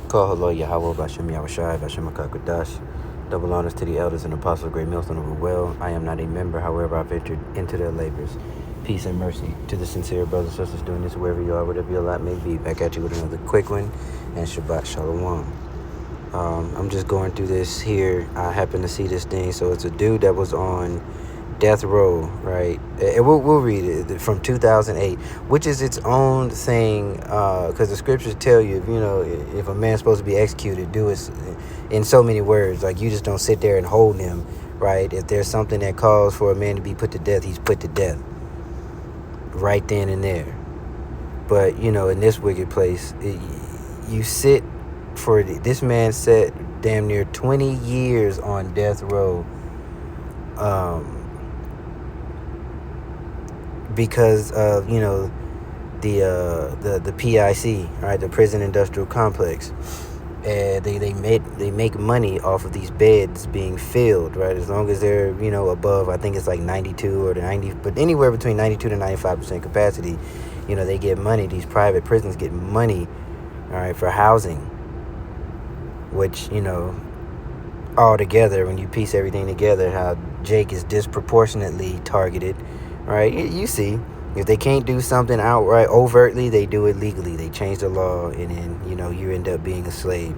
Call hello Yahweh Bashem Yahushai Bashem Akakudash. Double honors to the elders and apostles of Great Millstone of the Well. I am not a member, however, I've entered into their labors. Peace and mercy to the sincere brothers and sisters doing this wherever you are, whatever your lot may be. Back at you with another quick one, and Shabbat Shalom. I'm just going through this here. I happen to see this thing. So it's a dude that was on death row, right? And we'll read it from 2008, which is its own thing, because the scriptures tell you, if a man's supposed to be executed, do it in so many words. Like, you just don't sit there and hold him, right? If there's something that calls for a man to be put to death, he's put to death right then and there. But in this wicked place, you sit for this man sat damn near 20 years on death row, because of the PIC, right, the prison industrial complex, and they make money off of these beds being filled, right? As long as they're above, I think it's like 92 or 90, but anywhere between 92 to 95% capacity, they get money. These private prisons get money, all right, for housing, which all together, when you piece everything together, how Jake is disproportionately targeted. Right, you see, if they can't do something outright, overtly, they do it legally. They change the law, and then you end up being a slave.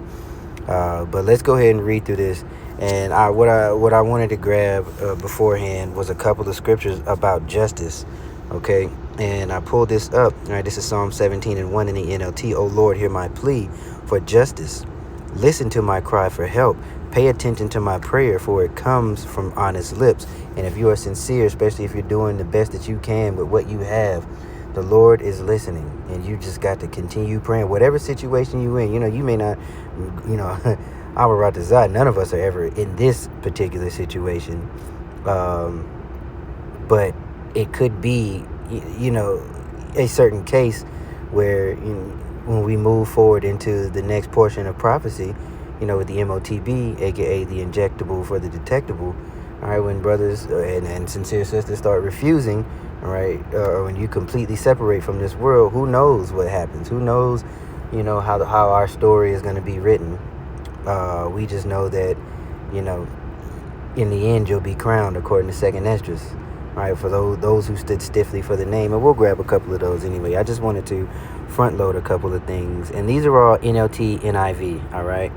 But let's go ahead and read through this. And what I wanted to grab beforehand was a couple of scriptures about justice. Okay, and I pulled this up. All right, this is Psalm 17:1 in the NLT. O Lord, hear my plea for justice. Listen to my cry for help. Pay attention to my prayer, for it comes from honest lips. And if you are sincere, especially if you're doing the best that you can with what you have, the Lord is listening. And you just got to continue praying. Whatever situation you're in, you may not, none of us are ever in this particular situation. But it could be, a certain case where, when we move forward into the next portion of prophecy, with the MOTB, aka the injectable for the detectable, all right, when brothers and sincere sisters start refusing, all right, when you completely separate from this world, who knows what happens? Who knows, how our story is going to be written? We just know that, in the end, you'll be crowned according to 2nd Esdras, all right, for those who stood stiffly for the name. And we'll grab a couple of those anyway. I just wanted to front load a couple of things. And these are all NLT, NIV, all right?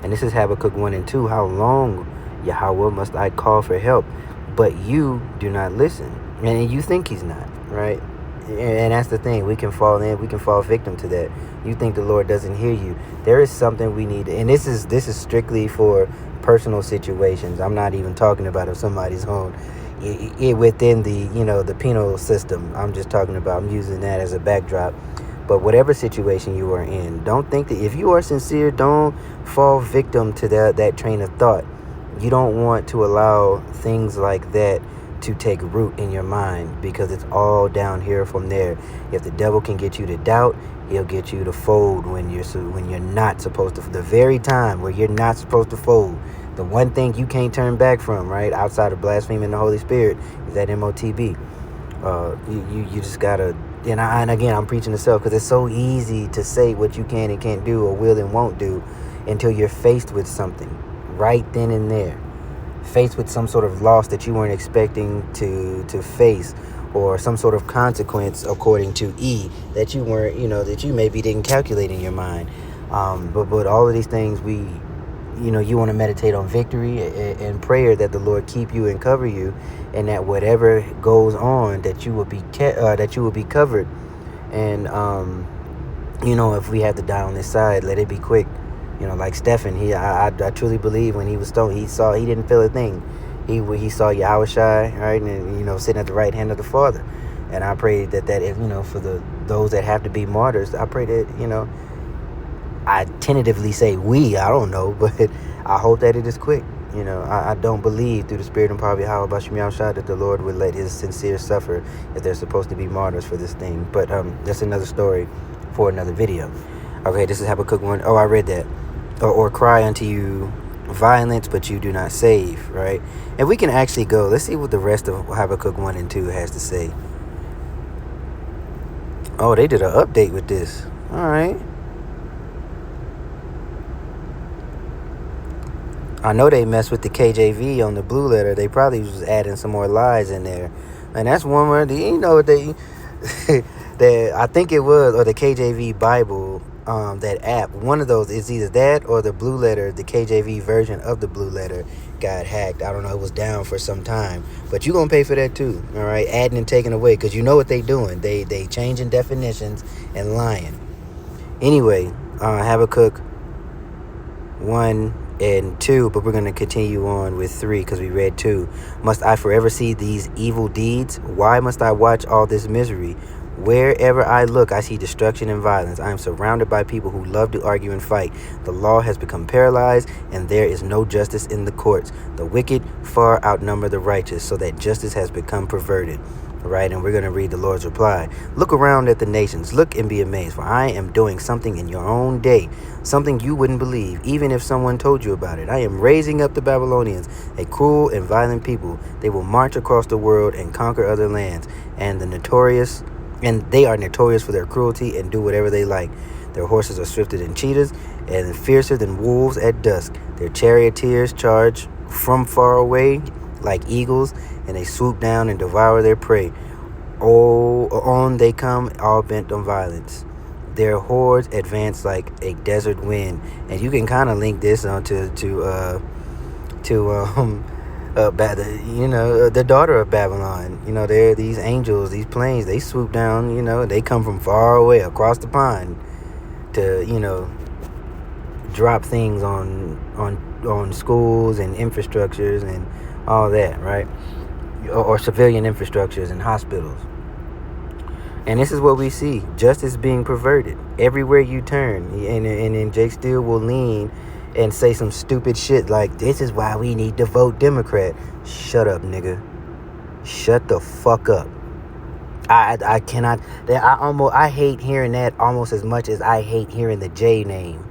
And this is Habakkuk 1 and 2. How long, Yahweh, must I call for help, but you do not listen? And you think he's not, right? And that's the thing. We can fall victim to that. You think the Lord doesn't hear you. There is something we need. And this is strictly for personal situations. I'm not even talking about if somebody's home within the, the penal system. I'm just talking about, I'm using that as a backdrop. But whatever situation you are in, don't think that if you are sincere, don't fall victim to that train of thought. You don't want to allow things like that to take root in your mind, because it's all down here from there. If the devil can get you to doubt, he'll get you to fold when you're not supposed to. The very time where you're not supposed to fold, the one thing you can't turn back from, right, outside of blaspheming the Holy Spirit, is that MOTB. You just gotta. And again, I'm preaching to self, because it's so easy to say what you can and can't do, or will and won't do, until you're faced with something right then and there, faced with some sort of loss that you weren't expecting to face, or some sort of consequence according to E that you weren't, that you maybe didn't calculate in your mind. But all of these things, you want to meditate on victory and prayer, that the Lord keep you and cover you, and that whatever goes on, that you will be covered. And if we have to die on this side, let it be quick. Like Stephen, I truly believe when he was stoned, he didn't feel a thing. He saw Yahushai, right, and sitting at the right hand of the Father. And I pray that if for those that have to be martyrs, I pray that I tentatively say I don't know, but I hope that it is quick. I don't believe through the Spirit and power of Yahweh Bashem Yahushai that the Lord would let his sincere suffer if they're supposed to be martyrs for this thing. But that's another story for another video. Okay, this is Habakkuk 1. Oh, I read that. Or cry unto you violence, but you do not save, right? And we can actually go. Let's see what the rest of Habakkuk 1 and 2 has to say. Oh, they did an update with this. All right. I know they messed with the KJV on the Blue Letter. They probably was adding some more lies in there, and that's one where they that I think it was, or the KJV Bible, that app. One of those is either that or the Blue Letter, the KJV version of the Blue Letter got hacked. I don't know. It was down for some time, but you gonna pay for that too. All right, adding and taking away, because you know what they doing. They changing definitions and lying. Anyway, Habakkuk 1 and 2, but we're going to continue on with 3 because we read 2. Must I forever see these evil deeds? Why must I watch all this misery? Wherever I look, I see destruction and violence. I am surrounded by people who love to argue and fight. The law has become paralyzed, and there is no justice in the courts. The wicked far outnumber the righteous, so that justice has become perverted. Right, and we're going to read the Lord's reply. Look around at the nations. Look and be amazed, for I am doing something in your own day, something you wouldn't believe, even if someone told you about it. I am raising up the Babylonians, a cruel and violent people. They will march across the world and conquer other lands, and they are notorious for their cruelty and do whatever they like. Their horses are swifter than cheetahs and fiercer than wolves at dusk. Their charioteers charge from far away like eagles, and they swoop down and devour their prey. Oh, on they come, all bent on violence. Their hordes advance like a desert wind, and you can kind of link this onto the daughter of Babylon. They're these angels, these planes. They swoop down. They come from far away across the pond to drop things on schools and infrastructures and all that, right? Or civilian infrastructures and hospitals. And this is what we see. Justice being perverted everywhere you turn. And then Jake Steele will lean and say some stupid shit like, this is why we need to vote Democrat. Shut up, nigga. Shut the fuck up. I cannot. I hate hearing that almost as much as I hate hearing the J name.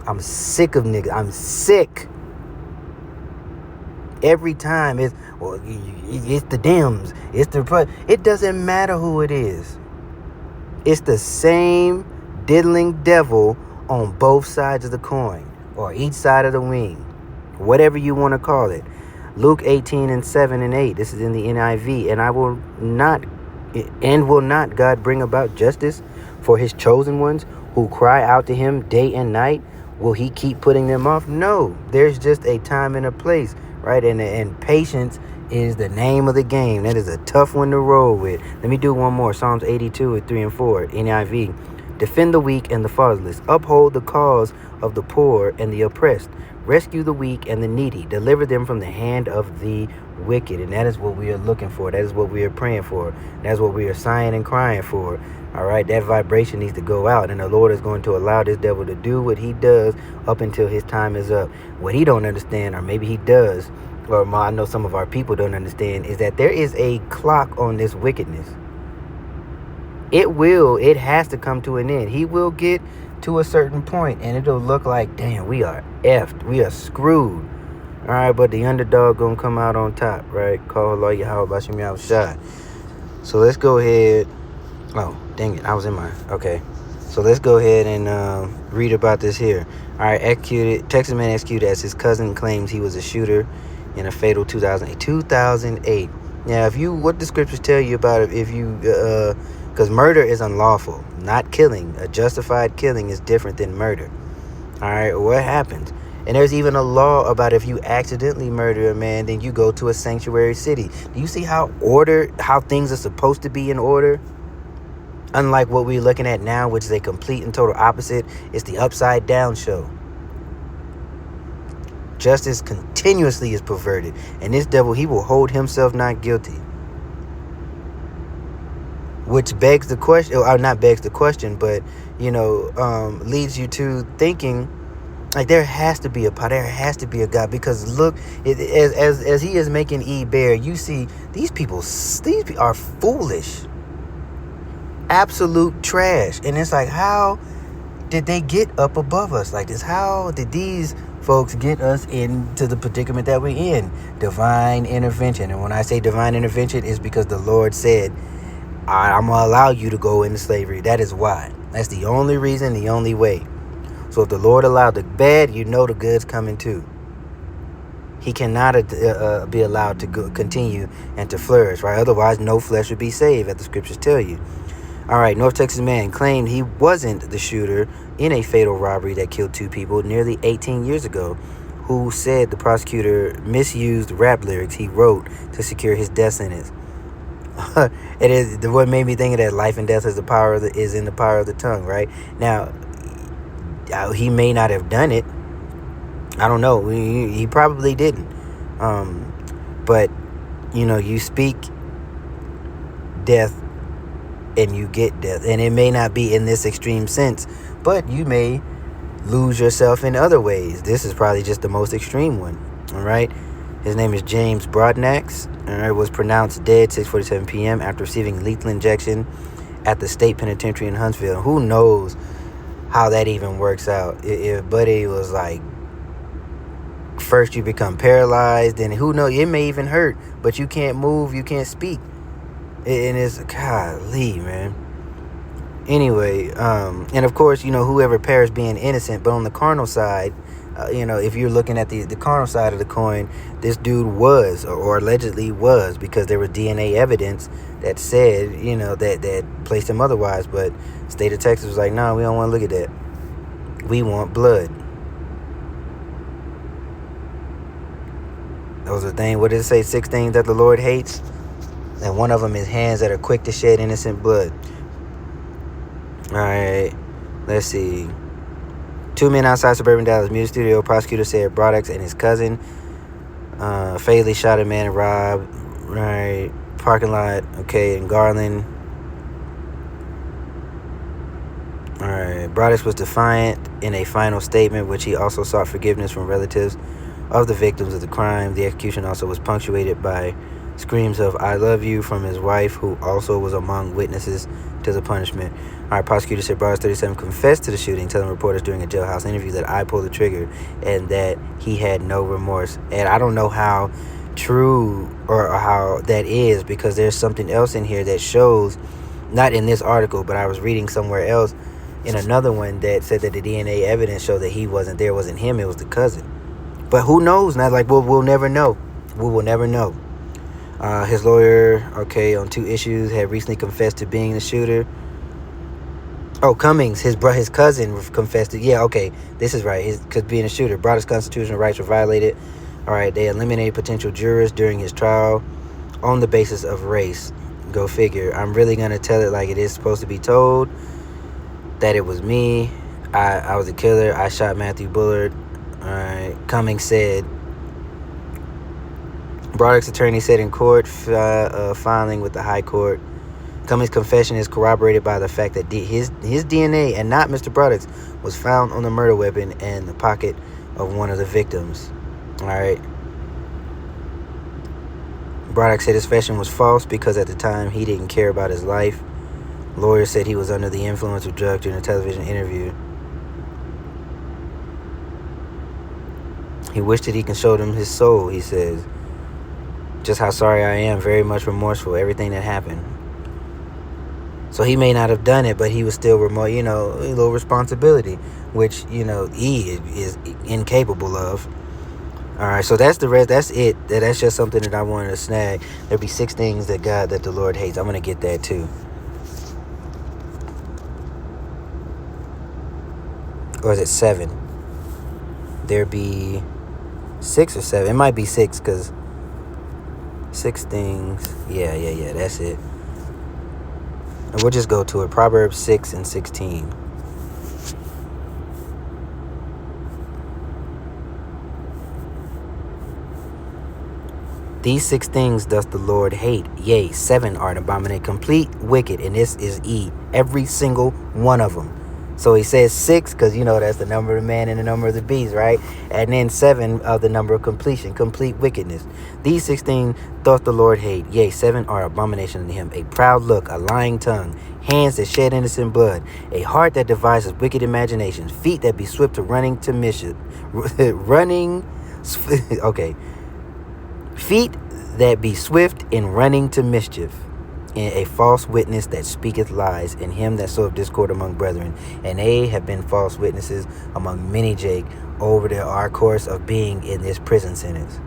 I'm sick of niggas. I'm sick. Every time it's the Dems, it doesn't matter who it is. It's the same diddling devil on both sides of the coin, or each side of the wing, whatever you want to call it. Luke 18 and 7 and 8. This is in the NIV. And will not God bring about justice for his chosen ones who cry out to him day and night? Will he keep putting them off? No, there's just a time and a place. Right, and patience is the name of the game. That is a tough one to roll with. Let me do one more. Psalms 82 3 and 4, NIV. Defend the weak and the fatherless. Uphold the cause of the poor and the oppressed. Rescue the weak and the needy. Deliver them from the hand of the wicked. And that is what we are looking for. That is what we are praying for. That's what we are sighing and crying for. All right, that vibration needs to go out, and the Lord is going to allow this devil to do what he does up until his time is up. What he don't understand, or maybe he does, or I know some of our people don't understand, is that there is a clock on this wickedness. It has to come to an end. He will get to a certain point, and it'll look like, damn, we are effed. We are screwed. All right, but the underdog gonna come out on top, right? Call Allah Yahweh Bashim Yahweh Shai. So let's go ahead. Oh, dang it. I was in my... Okay. So let's go ahead and read about this here. All right. Texas man executed as his cousin claims he was a shooter in a fatal 2008. Now, what the scriptures tell you about it, because murder is unlawful, not killing. A justified killing is different than murder. All right. What happens? And there's even a law about if you accidentally murder a man, then you go to a sanctuary city. Do you see how things are supposed to be in order? Unlike what we're looking at now, which is a complete and total opposite. It's the upside down show. Justice continuously is perverted. And this devil, he will hold himself not guilty. Which begs the question, or not begs the question, but, leads you to thinking, like, there has to be a God. Because look, as he is making Eber, you see, these people are foolish. Absolute trash. And it's like, how did they get up above us like this? How did these folks get us into the predicament that we're in? Divine intervention. And when I say divine intervention, it's because the Lord said, I'm going to allow you to go into slavery. That is why. That's the only reason, the only way. So if the Lord allowed the bad, the good's coming too. He cannot be allowed to continue and to flourish, right? Otherwise, no flesh would be saved, as the scriptures tell you. All right, North Texas man claimed he wasn't the shooter in a fatal robbery that killed 2 people nearly 18 years ago, who said the prosecutor misused rap lyrics he wrote to secure his death sentence. It is what made me think of that. Life and death is in the power of the tongue, right? Now, he may not have done it. I don't know. He probably didn't. But you speak death and you get death, and it may not be in this extreme sense, but you may lose yourself in other ways. This is probably just the most extreme one. All right. His name is James Broadnax. Was pronounced dead 6:47 p.m. after receiving lethal injection at the state penitentiary in Huntsville. Who knows how that even works out? If Buddy was like, first you become paralyzed, and who knows, it may even hurt, but you can't move, you can't speak. And it's, golly, man. Anyway, and of course, whoever perished being innocent, but on the carnal side, if you're looking at the carnal side of the coin, this dude was, or allegedly was, because there was DNA evidence that said, that placed him otherwise. But state of Texas was like, nah, we don't want to look at that. We want blood. Those are things, what did it say? 6 things that the Lord hates. And one of them is hands that are quick to shed innocent blood. All right, let's see. 2 men outside suburban Dallas music studio. Prosecutor said Broadnax and his cousin fatally shot a man and robbed. Right, parking lot. Okay, in Garland. All right, Broadnax was defiant in a final statement, which he also sought forgiveness from relatives of the victims of the crime. The execution also was punctuated by screams of "I love you" from his wife, who also was among witnesses to the punishment. All right, prosecutor said Broadnax, 37, confessed to the shooting, telling reporters during a jailhouse interview that I pulled the trigger and that he had no remorse. And I don't know how true or how that is, because there's something else in here that shows, not in this article, but I was reading somewhere else in another one that said that the DNA evidence showed that he wasn't there, wasn't him, it was the cousin. But who knows? Now, like, we'll never know. We will never know. His lawyer, on 2 issues, had recently confessed to being the shooter. Oh, Cummings, his cousin confessed to, this is right, because being a shooter. Broadnax's constitutional rights were violated. All right, they eliminated potential jurors during his trial on the basis of race. Go figure. I'm really going to tell it like it is supposed to be told, that it was me. I was a killer. I shot Matthew Bullard. All right, Cummings said. Broadnax's attorney said in court filing with the high court, Cummings' confession is corroborated by the fact that his DNA and not Mr. Broadnax was found on the murder weapon and the pocket of one of the victims. All right. Broadnax said his confession was false because at the time he didn't care about his life. Lawyers said he was under the influence of drugs during a television interview. He wished that he could show them his soul, he says. Just how sorry I am, very much remorseful, everything that happened. So he may not have done it, but he was still remote, a little responsibility, which, he is incapable of. All right, so that's the rest. That's it. That's just something that I wanted to snag. There'll be 6 things that the Lord hates. I'm going to get that too. Or is it 7? There be 6 or 7. It might be 6 because 6 things. Yeah, that's it. And we'll just go to it. Proverbs 6 and 16. These 6 things doth the Lord hate. Yea, 7 are an abomination, complete wicked, and this is E. Every single one of them. So he says 6 because, that's the number of the man and the number of the beast, right? And then 7 of the number of completion, complete wickedness. These 6 things doth the Lord hate. Yea, 7 are abomination unto him. A proud look, a lying tongue, hands that shed innocent blood, a heart that devises wicked imaginations, feet that be swift to running to mischief. Feet that be swift in running to mischief. And a false witness that speaketh lies, and him that soweth discord among brethren. And they have been false witnesses among many, Jake, over our course of being in this prison sentence.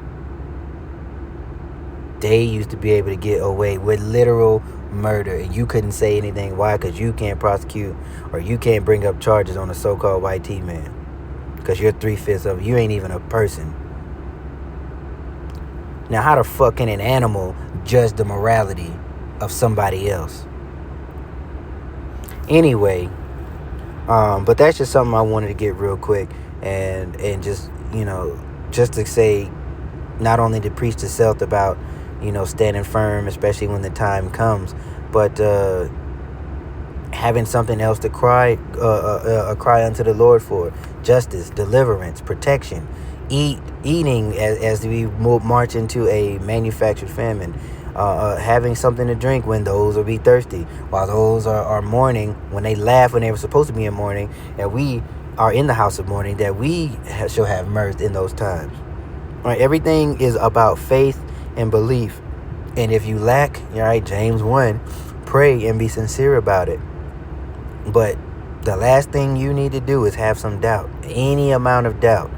They used to be able to get away with literal murder, and you couldn't say anything. Why? Because you can't prosecute or you can't bring up charges on a so-called white T-man. Because you're 3/5 of it. You ain't even a person. Now, how the fuck can an animal judge the morality of somebody else? Anyway, but that's just something I wanted to get real quick and just, just to say, not only to preach to self about, standing firm, especially when the time comes, but having something else to cry unto the Lord for: justice, deliverance, protection, eating as we march into a manufactured famine, having something to drink when those will be thirsty, while those are mourning, when they laugh when they were supposed to be in mourning, and we are in the house of mourning, that we shall have mirth in those times. All right, everything is about faith and belief. And if you lack, all right, James 1, pray and be sincere about it. But the last thing you need to do is have some doubt, any amount of doubt,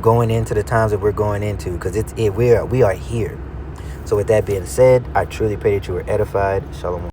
going into the times that we're going into, because we are here. So with that being said, I truly pray that you were edified. Shalom.